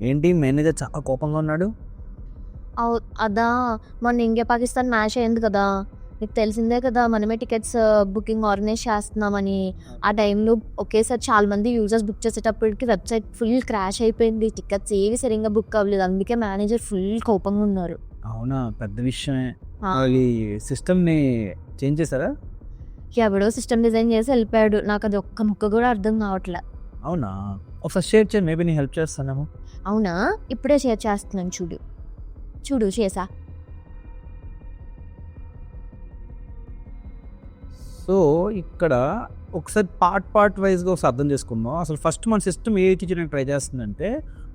ఏంటి మేనేజర్ చాలా కోపంగా ఉన్నాడు? అదా మొన్న ఇండియా పాకిస్తాన్ మ్యాచ్ అయింది కదా, నీకు తెలిసిందే కదా, మనమే టికెట్స్ బుకింగ్ ఆర్గనైజ్ చేస్తున్నామని. ఆ టైంలో ఒకేసారి చాలా మంది యూజర్స్ బుక్ చేసేటప్పటికి వెబ్సైట్ ఫుల్ క్రాష్ అయిపోయింది, టికెట్స్ ఏవి సరిగ్గా బుక్ అవ్వలేదు. అందుకే మేనేజర్ ఫుల్ కోపంగా ఉన్నారు. అవునా, పెద్ద విషయమే. ఆ, అది సిస్టమ్ని చేంజ్ చేశారా? ఎవడో సిస్టమ్ డిజైన్ చేసి వెళ్ళిపోయాడు, నాకు అది ఒక్క ముక్క కూడా అర్థం కావట్లే. అవునా, ఒకసారి షేర్ చేయి, మేబీ నేను హెల్ప్ చేస్తానేమో. అవునా, ఇప్పుడే షేర్ చేస్తున్నాను, చూడు చూడు చేసా. సో ఇక్కడ ఒకసారి పార్ట్ వైజ్గా ఒకసారి అర్థం చేసుకుందాం. అసలు ఫస్ట్ మన సిస్టమ్ ఏ చేయడానికి ట్రై చేస్తుందంటే,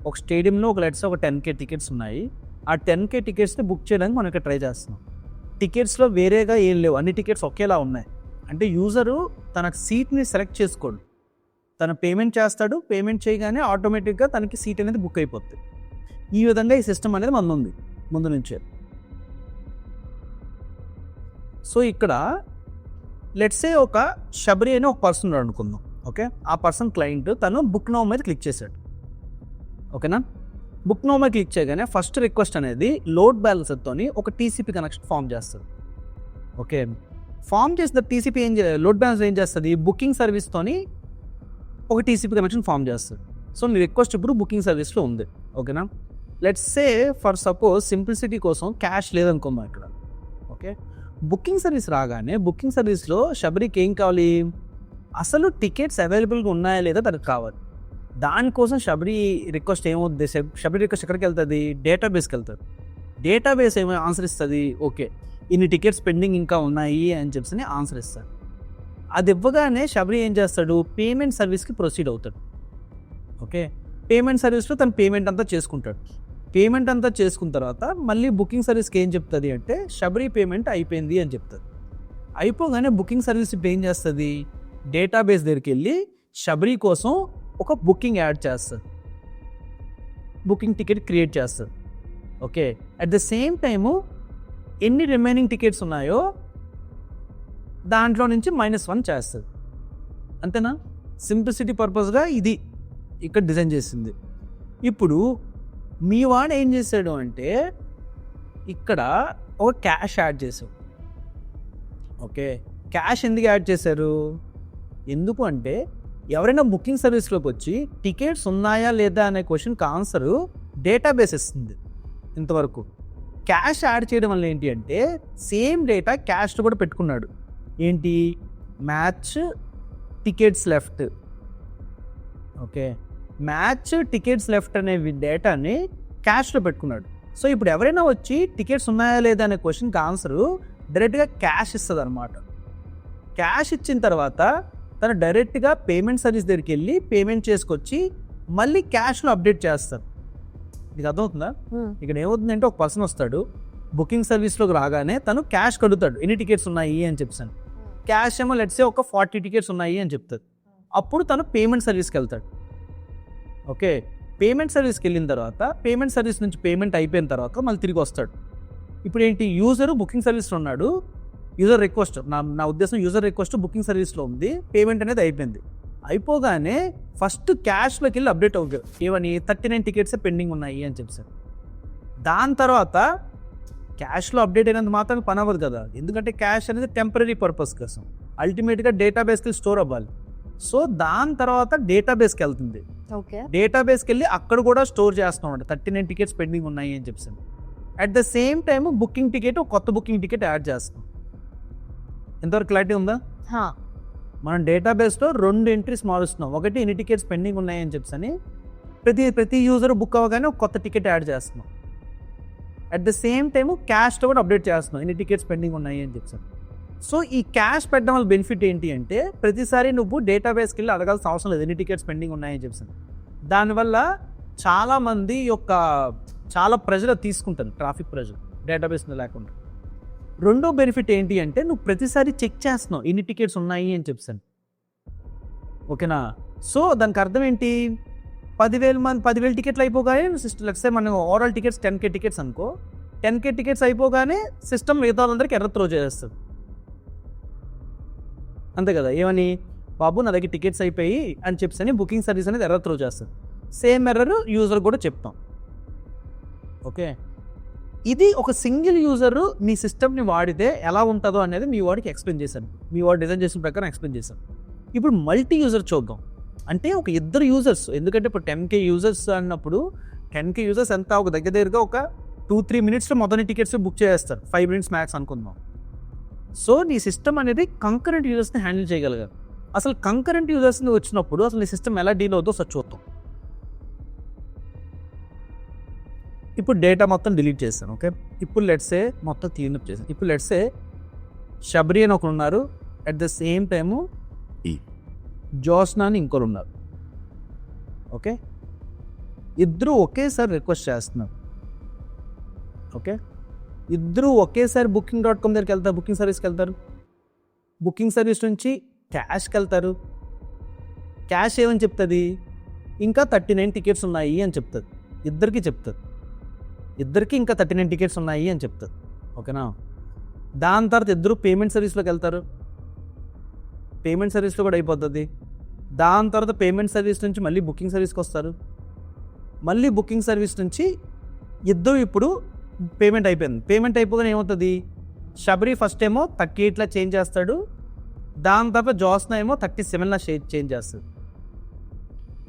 ఒక స్టేడియంలో ఒక లెట్స్ ఒక 10K టికెట్స్ ఉన్నాయి. ఆ 10K టికెట్స్ని బుక్ చేయడానికి మనం ఇక్కడ ట్రై చేస్తున్నాం. టికెట్స్లో వేరేగా ఏం లేవు, అన్ని టికెట్స్ ఒకేలా ఉన్నాయి. అంటే యూజరు తన సీట్ని సెలెక్ట్ చేసుకోడు, తన పేమెంట్ చేస్తాడు, పేమెంట్ చేయగానే ఆటోమేటిక్గా తనకి సీట్ అనేది బుక్ అయిపోతుంది. ఈ విధంగా ఈ సిస్టమ్ అనేది మన ఉంది ముందు నుంచే. సో ఇక్కడ లెట్స్ సే ఒక శబరి అని ఒక పర్సన్ అనుకుందాం. ఓకే, ఆ పర్సన్ క్లయింట్ తను బుక్ నౌ మీద క్లిక్ చేశాడు. ఓకేనా, బుక్ నౌ మీద క్లిక్ చేయగానే ఫస్ట్ రిక్వెస్ట్ అనేది లోడ్ బ్యాలెన్సర్తో ఒక టీసీపీ కనెక్షన్ ఫామ్ చేస్తుంది. ఓకే, ఫామ్ చేసిన టీసీపీ లోడ్ బ్యాలెన్స్ ఏం చేస్తుంది, బుకింగ్ సర్వీస్తోని ఒక టీసీపీ కనెక్షన్ ఫామ్ చేస్తుంది. సో నీ రిక్వెస్ట్ ఇప్పుడు బుకింగ్ సర్వీస్లో ఉంది. ఓకేనా, let's say for suppose simplicity కోసం క్యాష్ లేదనుకుందాం ఇక్కడ. ఓకే, బుకింగ్ సర్వీస్ రాగానే బుకింగ్ సర్వీస్లో శబరికి ఏం కావాలి, అసలు టికెట్స్ అవైలబుల్గా ఉన్నాయా లేదా తనకు కావాలి. దానికోసం శబరి రిక్వెస్ట్ ఏమవుతుంది, శబరి రిక్వెస్ట్ ఎక్కడికి వెళ్తుంది, డేటాబేస్కి వెళ్తుంది. డేటాబేస్ ఏమో ఆన్సర్ ఇస్తుంది, ఓకే ఇన్ని టికెట్స్ పెండింగ్ ఇంకా ఉన్నాయి అని చెప్పి ఆన్సర్ ఇస్తారు. అది ఇవ్వగానే శబరి ఏం చేస్తాడు, పేమెంట్ సర్వీస్కి ప్రొసీడ్ అవుతాడు. ఓకే, పేమెంట్ సర్వీస్లో తను పేమెంట్ అంతా చేసుకుంటాడు. పేమెంట్ అంతా చేసుకున్న తర్వాత మళ్ళీ బుకింగ్ సర్వీస్కి ఏం చెప్తుంది అంటే, శబరి పేమెంట్ అయిపోయింది అని చెప్తుంది. అయిపోగానే బుకింగ్ సర్వీస్ ఇప్పుడు ఏం చేస్తుంది, డేటాబేస్ దగ్గరికి వెళ్ళి శబరి కోసం ఒక బుకింగ్ యాడ్ చేస్తుంది, బుకింగ్ టికెట్ క్రియేట్ చేస్తుంది. Okay, at the same time ఎన్ని రిమైనింగ్ టికెట్స్ ఉన్నాయో దాంట్లో నుంచి -1 చేస్తుంది. అంతేనా, సింప్లిసిటీ పర్పస్గా ఇది ఇక్కడ డిజైన్ చేసింది. ఇప్పుడు మీ వాడు ఏం చేశాడు అంటే, ఇక్కడ ఒక క్యాష్ యాడ్ చేసావు. ఓకే, క్యాష్ ఎందుకు యాడ్ చేశారు, ఎందుకు అంటే ఎవరైనా బుకింగ్ సర్వీస్లోకి వచ్చి టికెట్స్ ఉన్నాయా లేదా అనే క్వశ్చన్కి ఆన్సరు డేటాబేస్ ఇస్తుంది. ఇంతవరకు క్యాష్ యాడ్ చేయడం వల్ల ఏంటి అంటే, సేమ్ డేటా క్యాష్లో కూడా పెట్టుకున్నాడు. ఏంటి, match tickets left. Okay, match tickets left అనే డేటాని క్యాష్లో పెట్టుకున్నాడు. సో ఇప్పుడు ఎవరైనా వచ్చి టికెట్స్ ఉన్నాయా లేదా అనే క్వశ్చన్కి ఆన్సరు డైరెక్ట్గా క్యాష్ ఇస్తుంది అనమాట. క్యాష్ ఇచ్చిన తర్వాత తను డైరెక్ట్గా పేమెంట్ సర్వీస్ దగ్గరికి వెళ్ళి పేమెంట్ చేసుకొచ్చి మళ్ళీ క్యాష్లో అప్డేట్ చేస్తారు. నీకు అర్థమవుతుందా, ఇక్కడ ఏమవుతుందంటే ఒక పర్సన్ వస్తాడు, బుకింగ్ సర్వీస్లోకి రాగానే తను క్యాష్ కడుగుతాడు, ఎన్ని టికెట్స్ ఉన్నాయి అని చెప్తాను. క్యాష్ ఏమో లెట్సే ఒక 40 టికెట్స్ ఉన్నాయి అని చెప్తాడు. అప్పుడు తను పేమెంట్ సర్వీస్కి వెళ్తాడు. ఓకే, పేమెంట్ సర్వీస్కి వెళ్ళిన తర్వాత పేమెంట్ సర్వీస్ నుంచి పేమెంట్ అయిపోయిన తర్వాత మళ్ళీ తిరిగి వస్తాడు. ఇప్పుడు ఏంటి, యూజరు బుకింగ్ సర్వీస్లో ఉన్నాడు, యూజర్ రిక్వెస్ట్, నా ఉద్దేశం యూజర్ రిక్వెస్ట్ బుకింగ్ సర్వీస్లో ఉంది, పేమెంట్ అనేది అయిపోయింది. అయిపోగానే ఫస్ట్ క్యాష్లోకి వెళ్ళి అప్డేట్ అవుతుంది, ఏమని 39 టికెట్స్ పెండింగ్ ఉన్నాయి అని చెప్పారు. దాని తర్వాత క్యాష్లో అప్డేట్ అయినంత మాత్రం పని అవ్వదు కదా, ఎందుకంటే క్యాష్ అనేది టెంపరీ పర్పస్ కోసం, అల్టిమేట్గా డేటాబేస్కి స్టోర్ అవ్వాలి. సో దాని తర్వాత డేటాబేస్కి వెళ్తుంది. ఓకే, డేటాబేస్కి వెళ్ళి అక్కడ కూడా స్టోర్ చేస్తాం అంటే 39 టికెట్స్ పెండింగ్ ఉన్నాయి అని చెప్పాను. At the same time booking ticket, కొత్త బుకింగ్ టికెట్ యాడ్ చేస్తాం. ఎంతవరకు క్లారిటీ ఉందా? మనం డేటాబేస్లో 2 ఎంట్రీస్ మారుస్తున్నాం. ఒకటి ఎన్ని టికెట్స్ పెండింగ్ ఉన్నాయని చెప్పని ప్రతి యూజర్ బుక్ అవ్వగానే ఒక కొత్త టికెట్ యాడ్ చేస్తున్నాం. అట్ ద సేమ్ టైము క్యాష్లో కూడా అప్డేట్ చేస్తున్నాం, ఎన్ని టికెట్స్ పెండింగ్ ఉన్నాయి అని చెప్పాను. సో ఈ క్యాష్ పెట్టడం వల్ల బెనిఫిట్ ఏంటి అంటే, ప్రతిసారి నువ్వు డేటాబేస్కి వెళ్ళి అడగాల్సిన అవసరం లేదు, ఎన్ని టికెట్స్ పెండింగ్ ఉన్నాయని చెప్పాను. దానివల్ల చాలామంది చాలా ప్రెజర్ తీసుకుంటారు, ట్రాఫిక్ ప్రెజర్ డేటాబేస్ లేకుండా. రెండో బెనిఫిట్ ఏంటి అంటే, నువ్వు ప్రతిసారి చెక్ చేస్తున్నావు ఎన్ని టికెట్స్ ఉన్నాయి అని చెప్పాను. ఓకేనా, సో దానికి అర్థం ఏంటి, 10,000 టికెట్లు అయిపోగానే లెట్స్ మనం ఓవరాల్ టికెట్స్ 10K టికెట్స్ అనుకో, 10K టికెట్స్ అయిపోగానే సిస్టమ్ మిగతా వాళ్ళందరికీ ఎర్ర త్రో చేస్తుంది. అంతే కదా, ఏమని, బాబు నా దగ్గర టికెట్స్ అయిపోయి అని చెప్పని బుకింగ్ సర్వీస్ అనేది ఎర్ర త్రో చేస్తుంది. సేమ్ ఎర్రర్ యూజర్ కూడా చెప్తాం. ఓకే, ఇది ఒక సింగిల్ యూజర్ మీ సిస్టమ్ని వాడితే ఎలా ఉంటుందో అనేది మీ వాడికి ఎక్స్ప్లెయిన్ చేశాను, మీ వాడు డిజైన్ చేసిన ప్రకారం ఎక్స్ప్లెయిన్ చేశాను. ఇప్పుడు మల్టీ యూజర్ చూద్దాం. అంటే ఒక ఇద్దరు యూజర్స్, ఎందుకంటే ఇప్పుడు 10K యూజర్స్ అన్నప్పుడు 10K యూజర్స్ ఎంత ఒక దగ్గరగా ఒక 2-3 మినిట్స్లో మొదటి టికెట్స్ బుక్ చేస్తారు, 5 మినిట్స్ మ్యాక్స్ అనుకుందాం. సో నీ సిస్టమ్ అనేది కంకరెంట్ యూజర్స్ని హ్యాండిల్ చేయగలగాలి. అసలు కంకరెంట్ యూజర్స్ని వచ్చినప్పుడు అసలు నీ సిస్టమ్ ఎలా డీల్ అవుతుందో సార్ చూద్దాం. ఇప్పుడు డేటా మొత్తం డిలీట్ చేశాను. ఓకే, ఇప్పుడు లెట్సే మొత్తం క్లీనప్ చేశాను. ఇప్పుడు లెట్సే షబ్రి అని ఒకరు ఉన్నారు, at the same time Josna అని ఇంకొకరు ఉన్నారు. ఓకే, ఇద్దరు ఒకేసారి రిక్వెస్ట్ చేస్తున్నారు. ఓకే, ఇద్దరు ఒకేసారి Booking.com దగ్గరికి వెళ్తారు, బుకింగ్ సర్వీస్కి వెళ్తారు. బుకింగ్ సర్వీస్ నుంచి క్యాష్కి వెళ్తారు. క్యాష్ ఏమని చెప్తుంది, ఇంకా 39 టికెట్స్ ఉన్నాయి అని చెప్తుంది. ఇద్దరికి చెప్తుంది, ఇద్దరికి ఇంకా 39 టికెట్స్ ఉన్నాయి అని చెప్తుంది. ఓకేనా, దాని తర్వాత ఇద్దరు పేమెంట్ సర్వీస్లోకి వెళ్తారు. పేమెంట్ సర్వీస్లో కూడా అయిపోతుంది. దాని తర్వాత పేమెంట్ సర్వీస్ నుంచి మళ్ళీ బుకింగ్ సర్వీస్కి వస్తారు. మళ్ళీ బుకింగ్ సర్వీస్ నుంచి ఇద్దరు ఇప్పుడు పేమెంట్ అయిపోయింది. పేమెంట్ అయిపోగానే ఏమవుతుంది, షబ్రి ఫస్ట్ ఏమో 38లా చేంజ్ చేస్తాడు, దాని తర్వాత జోస్నా ఏమో 37లా చేంజ్ చేస్తాడు.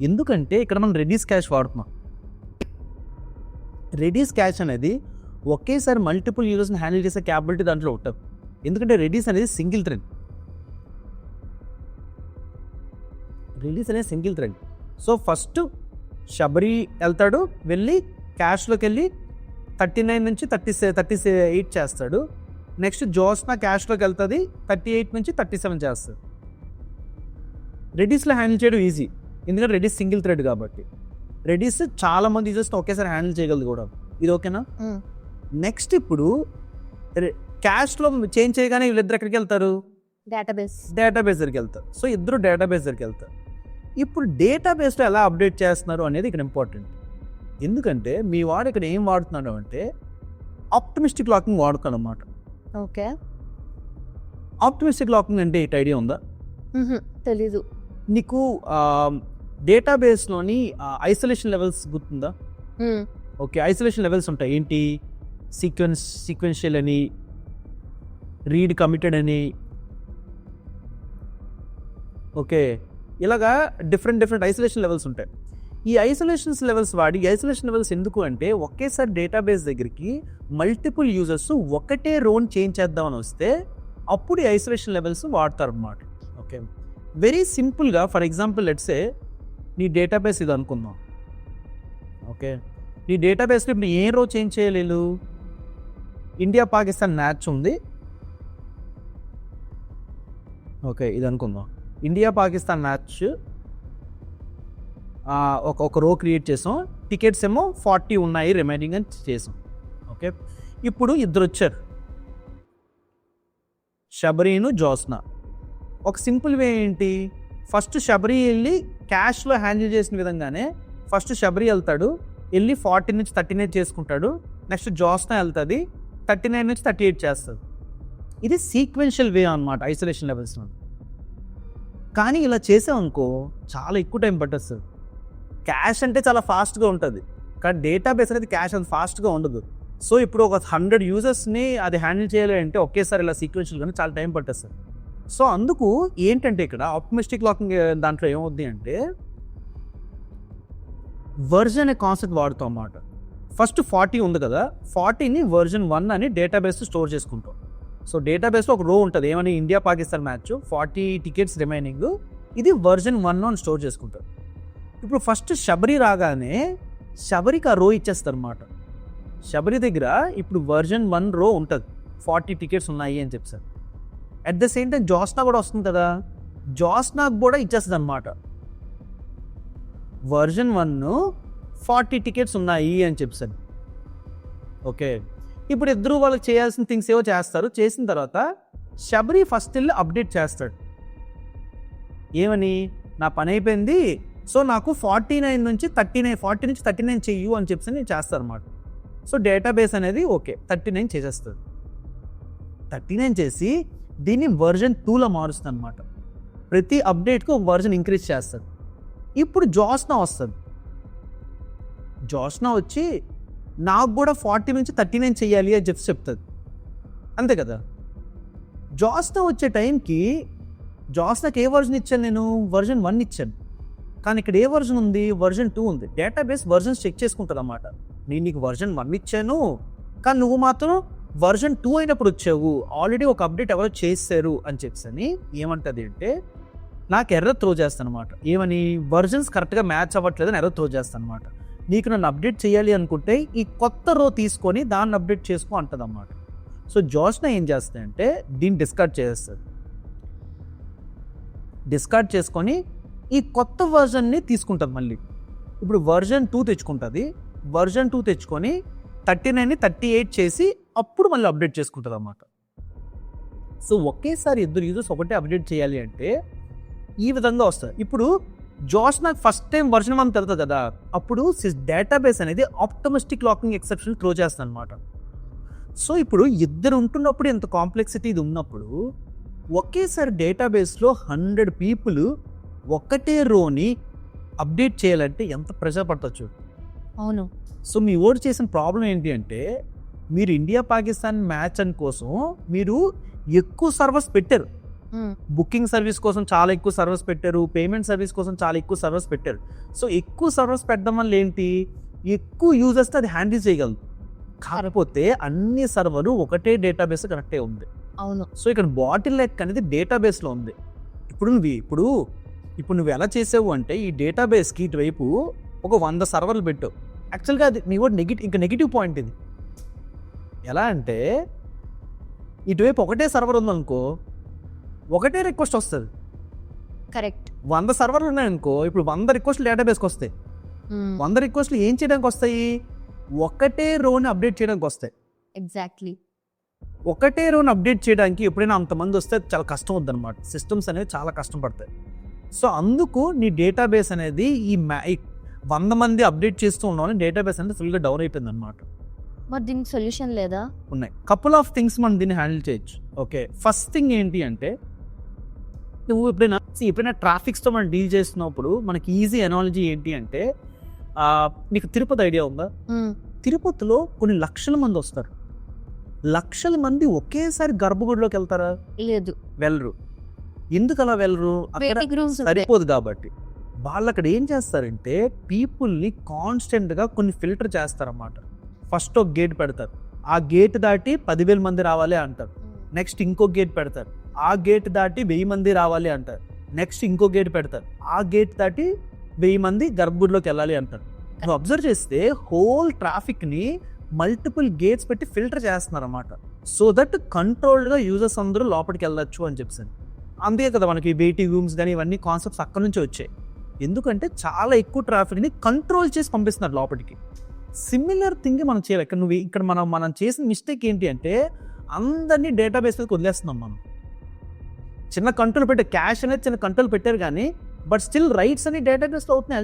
ఎందుకంటే ఇక్కడ మనం రెడీస్ క్యాష్ వాడుతున్నాం. రెడీస్ క్యాష్ అనేది ఒకేసారి మల్టిపుల్ యూజర్స్ని హ్యాండిల్ చేసే క్యాపబిలిటీ దాంట్లో ఉంటుంది. ఎందుకంటే రెడీస్ అనేది single thread. So first Shabri వెళ్తాడు, వెళ్ళి క్యాష్లోకి వెళ్ళి 39 నుంచి 38 చేస్తాడు. నెక్స్ట్ జోస్నా క్యాష్లోకి వెళ్తుంది, 38 నుంచి 37 చేస్తాడు. రెడీస్లో హ్యాండిల్ చేయడం ఈజీ, ఎందుకంటే రెడీస్ సింగిల్ థ్రెడ్ కాబట్టి. రెడీస్ చాలా మంది యూజర్స్ని ఒకేసారి హ్యాండిల్ చేయగలదు కూడా. ఇది ఓకేనా. నెక్స్ట్ ఇప్పుడు క్యాష్లో చేంజ్ చేయగానే వీళ్ళిద్దరు ఎక్కడికి వెళ్తారు, డేటాబేస్ దగ్గరికి వెళ్తారు. సో ఇద్దరు డేటాబేస్ దగ్గరికి వెళ్తారు. ఇప్పుడు డేటాబేస్లో ఎలా అప్డేట్ చేస్తున్నారు అనేది ఇక్కడ ఇంపార్టెంట్. ఎందుకంటే మీ వాడు ఇక్కడ ఏం వాడుతున్నాడు అంటే ఆప్టిమిస్టిక్ లాకింగ్ వాడుతాడు అన్నమాట. ఓకే, ఆప్టిమిస్టిక్ లాకింగ్ అంటే ఏంటి ఐడియా ఉందా? తెలీదు. నీకు డేటాబేస్లోని ఐసోలేషన్ లెవెల్స్ గుర్తుందా? ఓకే, ఐసోలేషన్ లెవెల్స్ ఉంటాయి. ఏంటి, సీక్వెన్షియల్ అని, రీడ్ కమిటెడ్ అని. ఓకే, ఇలాగా డిఫరెంట్ ఐసోలేషన్ లెవెల్స్ ఉంటాయి. ఈ ఐసోలేషన్ లెవెల్స్ ఎందుకు అంటే ఒకేసారి డేటాబేస్ దగ్గరికి మల్టిపుల్ యూజర్స్ ఒకటే రోన్ చేంజ్ చేద్దామని వస్తే అప్పుడు ఈ ఐసోలేషన్ లెవెల్స్ వాడతారు అన్నమాట. ఓకే, వెరీ సింపుల్గా ఫర్ ఎగ్జాంపుల్ లెట్సే నీ డేటాబేస్ ఇది అనుకుందాం. ఓకే, నీ డేటాబేస్లో ఇప్పుడు ఏ రో చేంజ్ చేయలేదు, ఇండియా పాకిస్తాన్ మ్యాచ్ ఉంది. ఓకే, ఇది అనుకుందాం, ఇండియా పాకిస్తాన్ మ్యాచ్ ఒక రో క్రియేట్ చేసాం, టికెట్స్ ఏమో 40 ఉన్నాయి రిమైనింగ్ అని చేసాం. ఓకే, ఇప్పుడు ఇద్దరు వచ్చారు, షబ్రీను జోస్నా. ఒక సింపుల్ వే ఏంటి, ఫస్ట్ షబ్రి వెళ్ళి క్యాష్లో హ్యాండిల్ చేసిన విధంగానే ఫస్ట్ షబ్రి వెళ్తాడు, వెళ్ళి 40 నుంచి 39 చేసుకుంటాడు. నెక్స్ట్ జోస్నా వెళ్తుంది, 39 నుంచి 38 చేస్తుంది. ఇది సీక్వెన్షియల్ వే అన్నమాట ఐసోలేషన్ లెవెల్స్లో. కానీ ఇలా చేసామనుకో చాలా ఎక్కువ టైం పట్టేస్తుంది. క్యాష్ అంటే చాలా ఫాస్ట్గా ఉంటుంది, కానీ డేటాబేస్ అనేది క్యాష్ అంత ఫాస్ట్గా ఉండదు. సో ఇప్పుడు ఒక 100 యూజర్స్ని అది హ్యాండిల్ చేయాలి అంటే ఒకేసారి ఇలా సీక్వెన్షియల్గానే చాలా టైం పట్టేస్తుంది. సో అందుకు ఏంటంటే ఇక్కడ ఆప్టిమిస్టిక్ లాకింగ్ దాంట్లో ఏమవుద్ది అంటే వర్జన్ అనే కాన్సెప్ట్ వాడుతాం అన్నమాట. ఫస్ట్ 40 ఉంది కదా, 40ని version 1 అని డేటాబేస్ స్టోర్ చేసుకుంటాం. సో డేటాబేస్లో ఒక రో ఉంటుంది, ఏమని India Pakistan match 40 tickets remaining, ఇది version 1 అని స్టోర్ చేసుకుంటారు. ఇప్పుడు ఫస్ట్ షబ్రి రాగానే షబ్రికి ఆ రో ఇచ్చేస్తారు అన్నమాట. షబ్రి దగ్గర ఇప్పుడు version 1 రో ఉంటుంది, 40 టికెట్స్ ఉన్నాయి అని చెప్తారు. At the same time Josna కూడా వస్తుంది కదా, జోస్నాకు కూడా ఇచ్చేస్తుంది అనమాట. version 1 40 టికెట్స్ ఉన్నాయి అని చెప్తారు. ఓకే, ఇప్పుడు ఇద్దరు వాళ్ళకి చేయాల్సిన థింగ్స్ ఏవో చేస్తారు. చేసిన తర్వాత షబ్రి ఫస్ట్ వెళ్ళి అప్డేట్ చేస్తాడు, ఏమని, నా పని అయిపోయింది, సో నాకు 49 నుంచి 39 40 నుంచి 39 చెయ్యు అని చెప్పి నేను చేస్తాను అనమాట. సో డేటాబేస్ అనేది ఓకే 39 చేసేస్తుంది. 39 చేసి దీన్ని version 2లో మారుస్తుంది అనమాట. ప్రతి అప్డేట్కు ఒక వర్జన్ ఇంక్రీజ్ చేస్తుంది. ఇప్పుడు జోస్నా వస్తుంది, జోష్న వచ్చి నాకు కూడా 40 నుంచి 39 చెయ్యాలి అని చెప్తుంది, అంతే కదా. జోష్న వచ్చే టైంకి జోష్నకి ఏ వర్జన్ ఇచ్చాను నేను? వర్జన్ 1 ఇచ్చాను. కానీ ఇక్కడ ఏ వర్జన్ ఉంది? వర్జన్ 2 ఉంది. డేటాబేస్ వర్జన్స్ చెక్ చేసుకుంటుంది అన్నమాట. నేను నీకు వర్జన్ 1 ఇచ్చాను, కానీ నువ్వు మాత్రం వర్జన్ 2 అయినప్పుడు వచ్చావు, ఆల్రెడీ ఒక అప్డేట్ ఎవరో చేశారు అని చెప్పని ఏమంటుంది అంటే నాకు ఎర్రర్ త్రో చేస్తాను అనమాట. ఏమని? వర్జన్స్ కరెక్ట్గా మ్యాచ్ అవ్వట్లేదని ఎర్రర్ త్రో చేస్తాను అనమాట. నీకు నన్ను అప్డేట్ చేయాలి అనుకుంటే ఈ కొత్త రో తీసుకొని దాన్ని అప్డేట్ చేసుకో అంటుంది అన్నమాట. సో జోష్న ఏం చేస్తుందంటే దీన్ని డిస్కార్డ్ చేస్తుంది. డిస్కార్డ్ చేసుకొని ఈ కొత్త వర్జన్ని తీసుకుంటుంది మళ్ళీ. ఇప్పుడు వర్జన్ 2 తెచ్చుకుంటుంది. వర్జన్ 2 తెచ్చుకొని 39ని 38 చేసి అప్పుడు మళ్ళీ అప్డేట్ చేసుకుంటుంది అన్నమాట. సో ఒకేసారి ఇద్దరు యూజర్స్ ఒకటే అప్డేట్ చేయాలి అంటే ఈ విధంగా వస్తుంది. ఇప్పుడు జోష్న ఫస్ట్ టైం వర్జన్ 1 తెలుతుంది కదా, అప్పుడు డేటాబేస్ అనేది ఆప్టమిస్టిక్ లాకింగ్ ఎక్సెప్షన్ త్రో చేస్తుంది అనమాట. సో ఇప్పుడు ఇద్దరు ఉంటున్నప్పుడు ఎంత కాంప్లెక్సిటీ ఇది ఉన్నప్పుడు ఒకేసారి డేటాబేస్లో 100 పీపుల్ ఒకటే రోని అప్డేట్ చేయాలంటే ఎంత ప్రెషర్ పడవచ్చు. అవును. సో మీ ఓడి చేసిన ప్రాబ్లం ఏంటి అంటే మీరు ఇండియా పాకిస్తాన్ మ్యాచ్ అని కోసం మీరు ఎక్కువ సర్వర్స్ పెట్టారు. బుకింగ్ సర్వీస్ కోసం చాలా ఎక్కువ సర్వర్స్ పెట్టారు, పేమెంట్ సర్వీస్ కోసం చాలా ఎక్కువ సర్వర్స్ పెట్టారు. సో ఎక్కువ సర్వర్స్ పెట్టడం వల్ల ఏంటి, ఎక్కువ యూజర్స్తో అది హ్యాండిల్ చేయగలదు. కాకపోతే అన్ని సర్వర్లు ఒకటే డేటాబేస్ కనెక్టే ఉంది. అవును. సో ఇక్కడ బాటిల్ నెక్ అనేది డేటాబేస్లో ఉంది. ఇప్పుడు నువ్వు ఎలా చేసావు అంటే ఈ డేటాబేస్కి ఇటువైపు ఒక 100 సర్వర్లు పెట్టావు. యాక్చువల్గా అది నీ కూడా నెగిటివ్ పాయింట్ ఇది. ఎలా అంటే ఇటువైపు ఒకటే సర్వర్ ఉందనుకో, ఒకటే రిక్వెస్ట్ వస్తుంది. కరెక్ట్. 100 సర్వర్లు ఉన్నాయనుకో, ఇప్పుడు 100 రిక్వెస్ట్లు డేటాబేస్కి వస్తాయి. 100 రిక్వెస్ట్లు ఏం చేయడానికి వస్తాయి? ఒకటే రోని అప్డేట్ చేయడానికి వస్తాయి. ఎగ్జాక్ట్లీ. ఒకటే రోని అప్డేట్ చేయడానికి ఎప్పుడైనా అంతమంది వస్తే చాలా కష్టం వద్దనమాట. సిస్టమ్స్ అనేవి చాలా కష్టం పడతాయి. సో అందుకు నీ డేటాబేస్ అనేది ఈ 100 మంది అప్డేట్ చేస్తూ ఉన్నామని డేటాబేస్ అనేది ఫుల్గా డౌన్ అయిపోయింది అనమాట. మరి దీనికి సొల్యూషన్ లేదా? ఉన్నాయి. కపుల్ ఆఫ్ థింగ్స్ మనం దీన్ని హ్యాండిల్ చేయొచ్చు. ఓకే, ఫస్ట్ థింగ్ ఏంటి అంటే నువ్వు ఎప్పుడైనా ట్రాఫిక్స్తో మనం డీల్ చేస్తున్నప్పుడు మనకి ఈజీ ఎనాలజీ ఏంటి అంటే నీకు తిరుపతి ఐడియా ఉందా? తిరుపతిలో కొన్ని లక్షల మంది వస్తారు. లక్షల మంది ఒకేసారి గర్భగుడిలోకి వెళ్తారా? లేదు, వెళ్ళరు. ఎందుకు అలా వెళ్ళరు? అక్కడ సరిపోదు కాబట్టి వాళ్ళు అక్కడ ఏం చేస్తారంటే పీపుల్ని కాన్స్టెంట్గా కొన్ని ఫిల్టర్ చేస్తారన్నమాట. ఫస్ట్ ఒక గేట్ పెడతారు, ఆ గేట్ దాటి 10,000 మంది రావాలి అంటారు. నెక్స్ట్ ఇంకో గేట్ పెడతారు, ఆ గేట్ దాటి 1000 మంది రావాలి అంటారు. నెక్స్ట్ ఇంకో గేట్ పెడతారు, ఆ గేట్ దాటి 1000 మంది గర్భగుడిలోకి వెళ్ళాలి అంటారు. నువ్వు అబ్జర్వ్ చేస్తే హోల్ ట్రాఫిక్ని మల్టిపుల్ గేట్స్ పెట్టి ఫిల్టర్ చేస్తున్నారు అన్నమాట. సో దట్ కంట్రోల్డ్గా యూజర్స్ అందరూ లోపలికి వెళ్ళొచ్చు అని చెప్పాను. అంతే కదా మనకి వెయిటింగ్ రూమ్స్ కానీ ఇవన్నీ కాన్సెప్ట్స్ అక్కడ నుంచి వచ్చాయి. ఎందుకంటే చాలా ఎక్కువ ట్రాఫిక్ని కంట్రోల్ చేసి పంపిస్తున్నారు లోపలికి. సిమిలర్ థింగ్ మనం చేయాలి. ఇక్కడ మనం చేసిన మిస్టేక్ ఏంటి అంటే అందరినీ డేటాబేస్ మీదకి వదిలేస్తున్నాం మనం. చిన్న కంట్రోల్ పెట్టారు, క్యాష్ అనేది చిన్న కంట్రోల్ పెట్టారు కానీ బట్ స్టిల్ రైట్స్ అని డేటాబేస్లో అవుతున్నాయి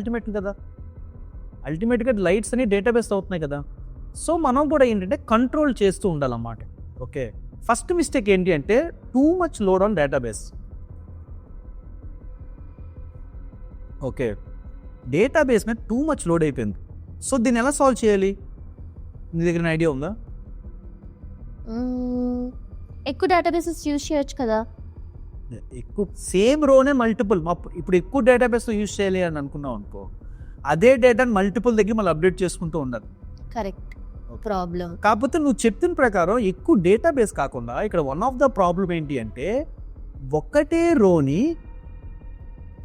అల్టిమేట్గా రైట్స్ అని డేటాబేస్లో అవుతున్నాయి కదా. సో మనం కూడా ఏంటంటే కంట్రోల్ చేస్తూ ఉండాలన్నమాట. ఓకే, ఫస్ట్ మిస్టేక్ ఏంటి అంటే too much load on database. Okay, database మీద టూ మచ్ లోడ్ అయిపోయింది. సో దీన్ని ఎలా సాల్వ్ చేయాలి? నీ దగ్గర ఐడియా ఉందా? ఎక్కువ డేటాబేసెస్ యూజ్ చేయొచ్చు కదా. ఎక్కువ సేమ్ రోనే మల్టిపుల్. ఇప్పుడు ఎక్కువ డేటాబేస్ యూజ్ చేయాలి అని అనుకున్నాం అనుకో, అదే డేటాని మల్టిపుల్ దగ్గర మళ్ళీ అప్డేట్ చేసుకుంటూ ఉండాలి. Correct problem. కాకపోతే నువ్వు చెప్పిన ప్రకారం ఎక్కువ డేటాబేస్ కాకుండా ఇక్కడ వన్ ఆఫ్ ద ప్రాబ్లం ఏంటి అంటే ఒకటే రోని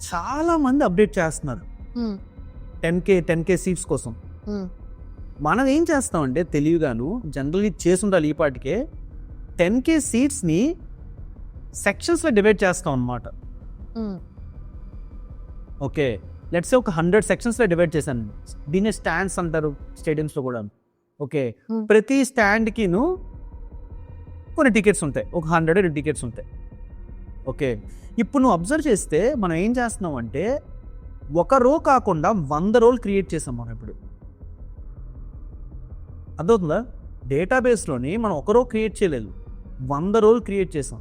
చాలా మంది అప్డేట్ చేస్తున్నారు 10K సీట్స్ కోసం. మనం ఏం చేస్తామంటే తెలివిగాను జనరల్గా చేసి ఉండాలి ఈ పాటికే 10K సీట్స్ని సెక్షన్స్లో డివైడ్ చేస్తాం అన్నమాట. ఓకే, లెట్స్ ఒక 100 సెక్షన్స్లో డివైడ్ చేశాను. దీన్ని స్టాండ్స్ అంటారు స్టేడియంస్లో కూడా. ఓకే, ప్రతి స్టాండ్కిను కొన్ని టికెట్స్ ఉంటాయి, ఒక 100 టికెట్స్ ఉంటాయి. ఓకే, ఇప్పుడు నువ్వు అబ్జర్వ్ చేస్తే మనం ఏం చేస్తున్నాం అంటే ఒక రో కాకుండా 100 రోలు క్రియేట్ చేసాం మనం. ఇప్పుడు అర్థవుతుందా? డేటాబేస్లోని మనం ఒక రో క్రియేట్ చేయలేదు, 100 రోలు క్రియేట్ చేసాం.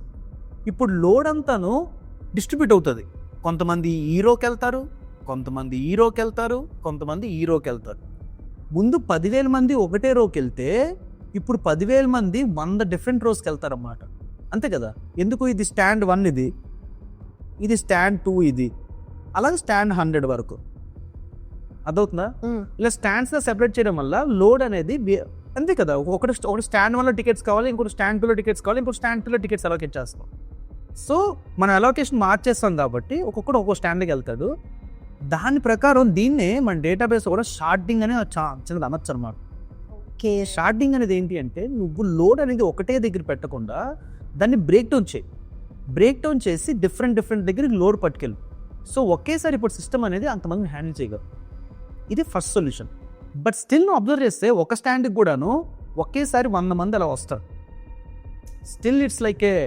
ఇప్పుడు లోడ్ అంతాను డిస్ట్రిబ్యూట్ అవుతుంది. కొంతమంది ఈ రోకి వెళ్తారు, కొంతమంది ఈ రోకి వెళ్తారు, కొంతమంది ఈ రోకి వెళ్తారు. ముందు 10,000 మంది ఒకటే రోకి వెళ్తే ఇప్పుడు 10,000 మంది 100 డిఫరెంట్ రోస్కి వెళ్తారన్నమాట. అంతే కదా. ఎందుకు? ఇది స్టాండ్ 1 ఇది స్టాండ్ 2 ఇది, అలాగే స్టాండ్ 100 వరకు. అదవుతుందా? ఇలా స్టాండ్స్గా సెపరేట్ చేయడం వల్ల లోడ్ అనేది అంతే కదా. ఒకటి స్టాండ్ 1లో టికెట్స్ కావాలి, ఇంకోటి స్టాండ్ 2లో టికెట్స్ కావాలి, ఇంకోటి స్టాండ్ 2లో టికెట్స్ అలొకేట్ చేస్తాం. సో మనం అలొకేషన్ మార్చేస్తాం కాబట్టి ఒక్కొక్కడు ఒక్కో స్టాండ్కి వెళ్తాడు. దాని ప్రకారం దీన్నే మన డేటాబేస్ కూడా షార్టింగ్ అనే చిన్నది అనొచ్చు అనమాట. ఓకే. షార్టింగ్ అనేది ఏంటి అంటే నువ్వు లోడ్ అనేది ఒకటే దగ్గర పెట్టకుండా దాన్ని బ్రేక్ డౌన్ చేసి డిఫరెంట్ దగ్గరికి లోడ్ పట్టుకెళ్ళు. సో ఒకేసారి ఇప్పుడు సిస్టమ్ అనేది అంతమంది హ్యాండిల్ చేయగలరు. ఇది ఫస్ట్ సొల్యూషన్. బట్ స్టిల్ నువ్వు అబ్జర్వ్ చేస్తే ఒక స్టాండ్కి కూడాను ఒకేసారి 100 మంది అలా వస్తారు. Still it's like A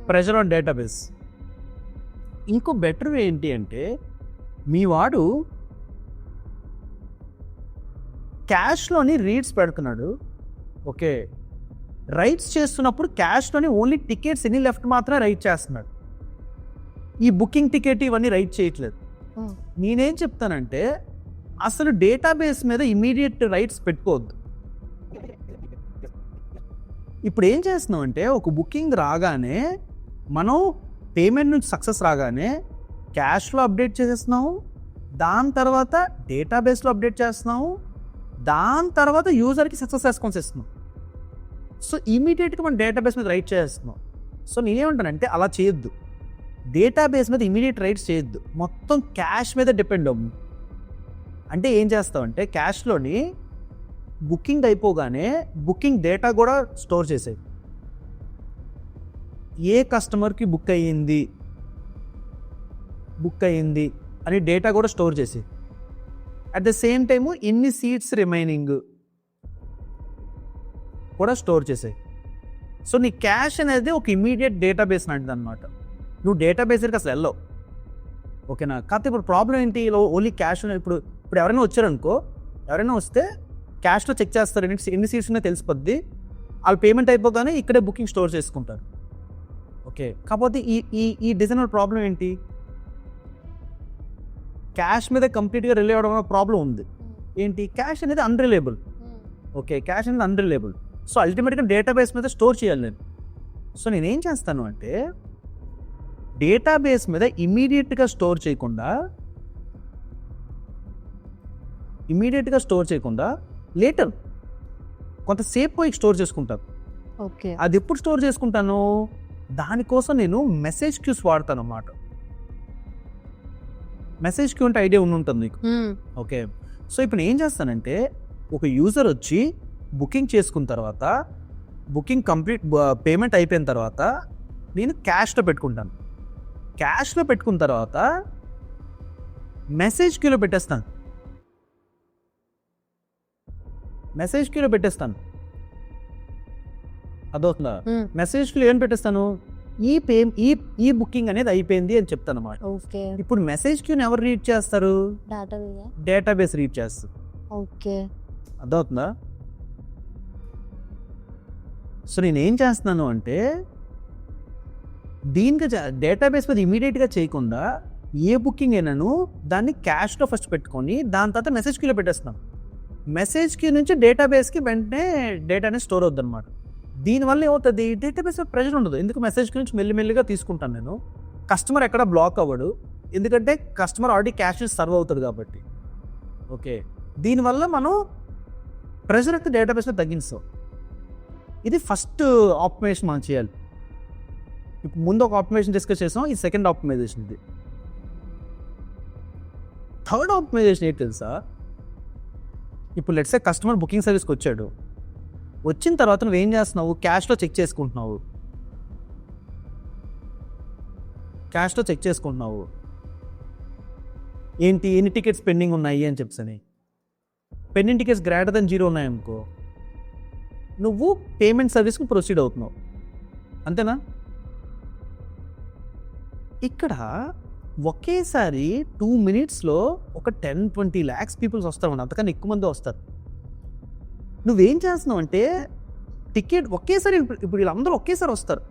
pressure on database. ఇంకో బెటర్ వే ఏంటి అంటే మీ వాడు క్యాష్లోని రీడ్స్ పెడుతున్నాడు. ఓకే, రైట్స్ చేస్తున్నప్పుడు క్యాష్లోని ఓన్లీ టికెట్స్ ఎన్ని లెఫ్ట్ మాత్రమే రైట్ చేస్తున్నాడు. ఈ బుకింగ్ టికెట్ ఇవన్నీ రైట్ చేయట్లేదు. నేనేం చెప్తానంటే అసలు డేటాబేస్ మీద ఇమీడియట్ రైట్స్ పెట్టుకోవద్దు. ఇప్పుడు ఏం చేస్తున్నాం అంటే ఒక బుకింగ్ రాగానే మనం పేమెంట్ నుంచి సక్సెస్ రాగానే క్యాష్లో అప్డేట్ చేసేస్తున్నాము, దాని తర్వాత డేటాబేస్లో అప్డేట్ చేస్తున్నాము, దాని తర్వాత యూజర్కి సక్సెస్ రెస్పాన్స్ ఇస్తున్నాం. సో ఇమీడియట్గా మనం డేటాబేస్ మీద రైట్ చేస్తున్నాం. సో నేనేమంటానంటే అలా చేయొద్దు. డేటాబేస్ మీద ఇమీడియట్ రైట్స్ చేయొద్దు, మొత్తం క్యాష్ మీద డిపెండ్ అవ్వు. అంటే ఏం చేస్తామంటే క్యాష్లోని బుకింగ్ అయిపోగానే బుకింగ్ డేటా కూడా స్టోర్ చేసేది. ఏ కస్టమర్కి బుక్ అయ్యింది అని డేటా కూడా స్టోర్ చేసి అట్ ద సేమ్ టైము ఎన్ని సీట్స్ రిమైనింగ్ కూడా స్టోర్ చేసాయి. సో నీ క్యాష్ అనేది ఒక ఇమీడియట్ డేటాబేస్ లాంటిది అనమాట. నువ్వు డేటాబేస్ దగ్గరికి అసలు వెళ్ళవు. ఓకేనా. కాకపోతే ఇప్పుడు ప్రాబ్లం ఏంటి, ఓన్లీ క్యాష్. ఇప్పుడు ఎవరైనా వచ్చారనుకో, ఎవరైనా వస్తే క్యాష్లో చెక్ చేస్తారు, ఎన్ని సీట్స్ ఉన్నాయో తెలిసిపోద్ది. వాళ్ళు పేమెంట్ అయిపోగానే ఇక్కడే బుకింగ్ స్టోర్ చేసుకుంటారు. ఓకే. కాకపోతే ఈ డిజైనర్ ప్రాబ్లం ఏంటి, క్యాష్ మీద కంప్లీట్గా రిలే అవ్వడం వల్ల ప్రాబ్లం ఉంది. ఏంటి, క్యాష్ అనేది అన్రిలయబుల్. ఓకే, క్యాష్ అనేది అన్రిలయబుల్. సో అల్టిమేట్గా డేటాబేస్ మీద స్టోర్ చేయాలి నేను. సో నేనేం చేస్తాను అంటే డేటాబేస్ మీద ఇమీడియట్గా స్టోర్ చేయకుండా లేటర్ కొంతసేపు పోయి స్టోర్ చేసుకుంటాను. ఓకే. అది ఎప్పుడు స్టోర్ చేసుకుంటాను, దానికోసం నేను మెసేజ్ క్యూస్ వాడతాను అన్నమాట. మెసేజ్ క్యూ అంటే ఐడియా ఉంటుంది నీకు. ఓకే. సో ఇప్పుడు ఏం చేస్తానంటే ఒక యూజర్ వచ్చి బుకింగ్ చేసుకున్న తర్వాత బుకింగ్ కంప్లీట్ పేమెంట్ అయిపోయిన తర్వాత నేను క్యాష్లో పెట్టుకుంటాను. క్యాష్లో పెట్టుకున్న తర్వాత మెసేజ్ క్యూలో పెట్టేస్తాను. అదవుతుందా? మెసేజ్ క్యూలో ఏం పెట్టేస్తాను, ఈ బుకింగ్ అనేది అయిపోయింది అని చెప్తాను అన్నమాట. ఓకే. ఇప్పుడు మెసేజ్ క్యూని ఎవరు రీడ్ చేస్తారు, డేటాబేస్ రీడ్ చేస్తారు. ఓకే. అదవుతుందా? సో నేనేం చేస్తున్నాను అంటే దీనికి డేటాబేస్ మీద ఇమీడియట్గా చేయకుండా ఏ బుకింగ్ అయినాను దాన్ని క్యాష్లో ఫస్ట్ పెట్టుకొని దాని తర్వాత మెసేజ్ క్యూలో పెట్టేస్తున్నాను. మెసేజ్ క్యూ నుంచి డేటాబేస్కి వెంటనే డేటా అనేది స్టోర్ అవుతుంది అనమాట. దీనివల్ల ఏమవుతుంది, డేటాబేస్ ప్రెజర్ ఉండదు. ఎందుకు మెసేజ్ క్యూ నుంచి మెల్లిమెల్లిగా తీసుకుంటాను నేను. కస్టమర్ ఎక్కడ బ్లాక్ అవ్వడు, ఎందుకంటే కస్టమర్ ఆల్రెడీ క్యాష్ సర్వ్ అవుతుంది కాబట్టి. ఓకే. దీనివల్ల మనం ప్రెజర్ అయితే డేటాబేస్ మీద తగ్గిస్తాం. ఇది ఫస్ట్ ఆప్టిమైజేషన్ మనం చేయాలి. ఇప్పుడు ముందు ఒక ఆప్టిమైజేషన్ డిస్కస్ చేసాం, ఇది సెకండ్ ఆప్టిమైజేషన్. ఇది థర్డ్ ఆప్టిమైజేషన్ ఏంటి తెలుసా, ఇప్పుడు లెట్స్ సే కస్టమర్ బుకింగ్ సర్వీస్కి వచ్చాడు. వచ్చిన తర్వాత నువ్వు ఏం చేస్తున్నావు, క్యాష్లో చెక్ చేసుకుంటున్నావు. ఏంటి, ఎన్ని టికెట్స్ పెండింగ్ ఉన్నాయి అని చెప్పని. పెండింగ్ టికెట్స్ గ్రేటర్ దెన్ 0 ఉన్నాయనుకో, నువ్వు పేమెంట్ సర్వీస్కి ప్రొసీడ్ అవుతున్నావు. అంతేనా? ఇక్కడ ఒకేసారి 2 minutesలో ఒక 10-20 lakhs పీపుల్స్ వస్తారు, అంతకన్నా ఎక్కువ మంది వస్తారు. నువ్వేం చేస్తున్నావు అంటే టికెట్ ఒకేసారి, ఇప్పుడు వీళ్ళందరూ ఒకేసారి వస్తారు,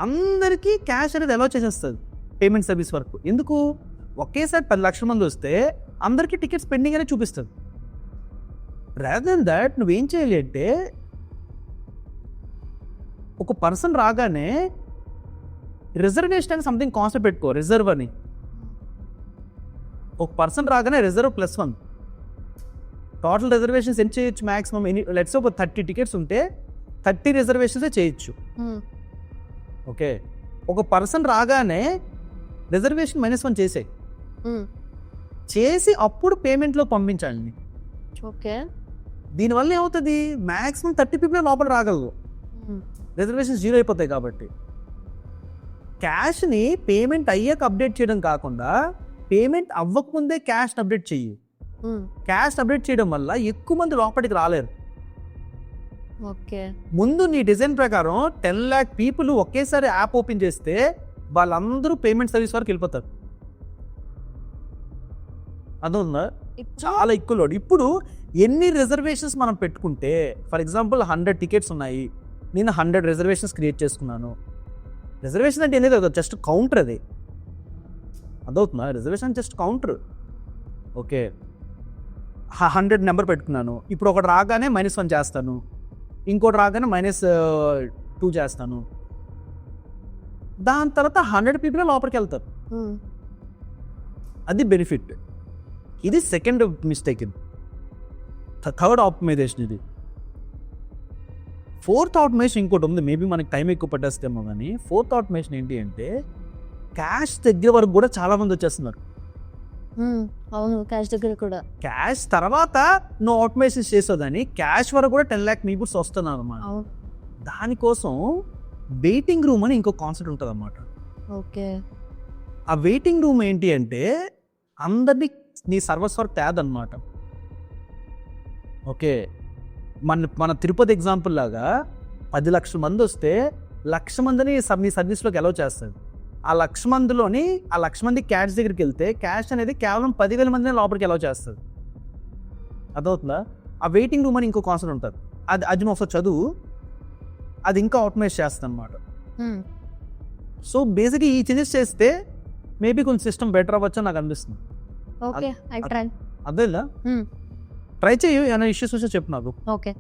అందరికీ క్యాష్ అనేది అలౌ చేసేస్తుంది పేమెంట్ సర్వీస్ వరకు. ఎందుకు, ఒకేసారి 10 లక్షల మంది వస్తే అందరికీ టికెట్స్ పెండింగ్ అనేది చూపిస్తుంది. రాదర్ దెన్ దట్ నువ్వేం చేయాలి అంటే ఒక పర్సన్ రాగానే రిజర్వేషన్ అని సంథింగ్ కాన్సెప్ట్ పెట్టుకో, రిజర్వ్ అని. ఒక పర్సన్ రాగానే రిజర్వ్ +1. టోటల్ రిజర్వేషన్స్ ఎంత చేయొచ్చు మ్యాక్సిమం లెట్స్ ఒక 30 టికెట్స్ ఉంటే 30 రిజర్వేషన్సే చేయొచ్చు. ఓకే, ఒక పర్సన్ రాగానే రిజర్వేషన్ -1 చేసే చేసి అప్పుడు పేమెంట్లో పంపించాలి. ఓకే, దీనివల్ల ఏమవుతుంది, మ్యాక్సిమం 30 పీపుల్ లోపల రాగలరు, రిజర్వేషన్స్ 0 అయిపోతాయి. కాబట్టి క్యాష్ని పేమెంట్ అయ్యాక అప్డేట్ చేయడం కాకుండా పేమెంట్ అవ్వకముందే క్యాష్ అప్డేట్ చెయ్యి. క్యాష్ అప్డేట్ చేయడం వల్ల ఎక్కువ మంది లోపలికి రాలేరు. ఓకే, ముందు నీ డిజైన్ ప్రకారం 10 lakh పీపుల్ ఒకేసారి యాప్ ఓపెన్ చేస్తే వాళ్ళందరూ పేమెంట్ సర్వీస్ వరకు వెళ్ళిపోతారు. అదొందా చాలా ఎక్కువ లోడ్. ఇప్పుడు ఎన్ని రిజర్వేషన్స్ మనం పెట్టుకుంటే, ఫర్ ఎగ్జాంపుల్ 100 టికెట్స్ ఉన్నాయి, నేను 100 రిజర్వేషన్స్ క్రియేట్ చేసుకున్నాను. రిజర్వేషన్ అంటే అనేది జస్ట్ కౌంటర్, అది అదవుతుందా, reservation just counter. Okay, 100 number పెట్టుకున్నాను, ఇప్పుడు ఒకటి రాగానే -1 చేస్తాను, ఇంకోటి రాగానే -2 చేస్తాను, దాని తర్వాత 100 పీపుల్ లోపలికి వెళ్తారు. అది బెనిఫిట్. ఇది సెకండ్ మిస్టేక్. ఇది థర్డ్ ఆప్టిమైజేషన్. ఇది ఫోర్త్ ఆప్టిమైజేషన్ ఇంకోటి ఉంది, మేబీ మనకి టైం ఎక్కువ పట్టేస్తేమో కానీ. ఫోర్త్ ఆప్టిమైజేషన్ ఏంటి అంటే క్యాష్ దగ్గర వరకు కూడా చాలా మంది వచ్చేస్తున్నారు. అవును, క్యాష్ దగ్గర కూడా. క్యాష్ తర్వాత నువ్వు ఆటోమేషన్ చేసేదని క్యాష్ వరకు కూడా 10 lakh పీపుల్స్ వస్తున్నారు అన్నమాట. దానికోసం వెయిటింగ్ రూమ్ అని ఇంకో కాన్సెప్ట్ ఉంటుంది అన్నమాట. ఓకే, ఆ వెయిటింగ్ రూమ్ ఏంటి అంటే అందరినీ నీ సర్వస్ వరకు తేదన్నమాట. ఓకే, మన తిరుపతి ఎగ్జాంపుల్ లాగా 10 లక్షల మంది వస్తే 1,00,000 మందిని నీ సర్వీస్లోకి అలౌ చేస్తుంది. ఆ 1,00,000 మందిలోని ఆ 1,00,000 మంది క్యాష్ దగ్గరికి వెళ్తే క్యాష్ అనేది కేవలం 10,000 మందిని లోపలికి అలౌ చేస్తుంది. అదవుతుందా? ఆ వెయిటింగ్ రూమ్ అని ఇంకో కాన్సెప్ట్ ఉంటుంది, అది నువ్వు ఒకసారి చదువు, అది ఇంకా ఆటోమేట్ చేస్తుంది అనమాట. సో బేసిక్గా ఈ చేంజెస్ చేస్తే మేబీ కొంచెం సిస్టమ్ బెటర్ అవ్వచ్చు నాకు అనిపిస్తుంది. Okay, I try. అదేలా ట్రై చేయు, ఏమైనా ఇష్యూస్ వచ్చా చెప్పు నాకు. ఓకే.